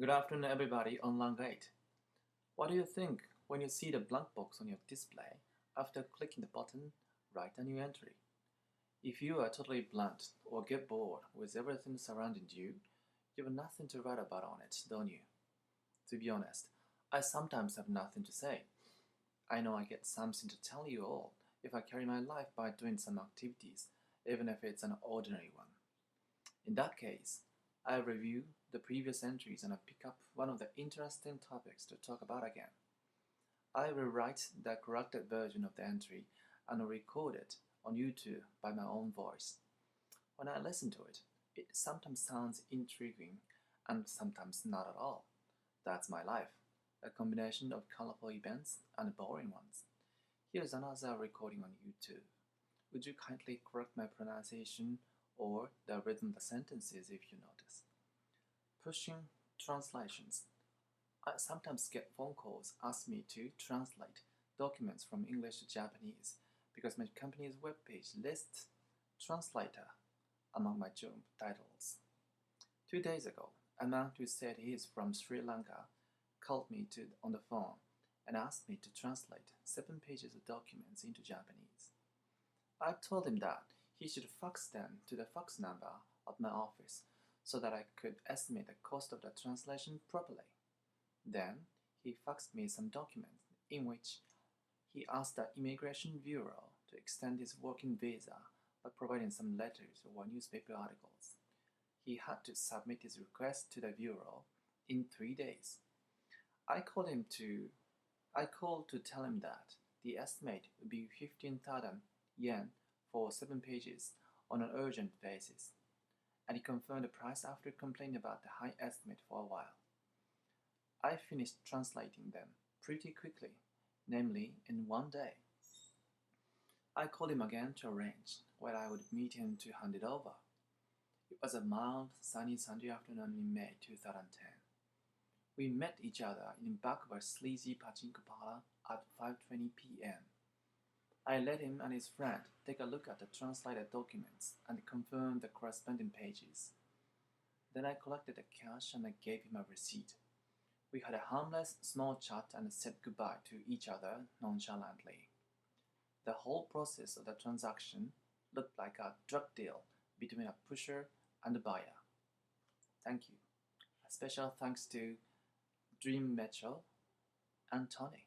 Good afternoon, everybody on line 8. What do you think when you see the blank box on your display after clicking the button Write a new entry? If you are totally blunt or get bored with everything surrounding you, you have nothing to write about on it, don't you? To be honest, I sometimes have nothing to say. I know I get something to tell you all if I carry my life by doing some activities, even if it's an ordinary one. In that case, I review the previous entries and I pick up one of the interesting topics to talk about again. I rewrite the corrected version of the entry and record it on YouTube by my own voice. When I listen to it, it sometimes sounds intriguing and sometimes not at all. That's my life, a combination of colorful events and boring ones. Here's another recording on YouTube. Would you kindly correct my pronunciation or the rhythm of the sentences if you notice? Pushing translations. I sometimes get phone calls asking me to translate documents from English to Japanese because my company's webpage lists translator among my job titles. 2 days ago, a man who said he is from Sri Lanka called me on the phone and asked me to translate 7 pages of documents into Japanese. I told him that he should fax them to the fax number of my office so that I could estimate the cost of the translation properly. Then he faxed me some documents in which he asked the Immigration Bureau to extend his working visa by providing some letters or newspaper articles. He had to submit his request to the Bureau in 3 days. I called him to I called to tell him that the estimate would be 15,000 yen for 7 pages on an urgent basis, and he confirmed the price after complaining about the high estimate for a while. I finished translating them pretty quickly, namely in 1 day. I called him again to arrange where I would meet him to hand it over. It was a mild, sunny Sunday afternoon in May 2010. We met each other in the back of a sleazy pachinko parlor at 5:20 p.m. I let him and his friend take a look at the translated documents and confirm the corresponding pages. Then I collected the cash and I gave him a receipt. We had a harmless small chat and said goodbye to each other nonchalantly. The whole process of the transaction looked like a drug deal between a pusher and a buyer. Thank you. A special thanks to Dream Metro and Tony.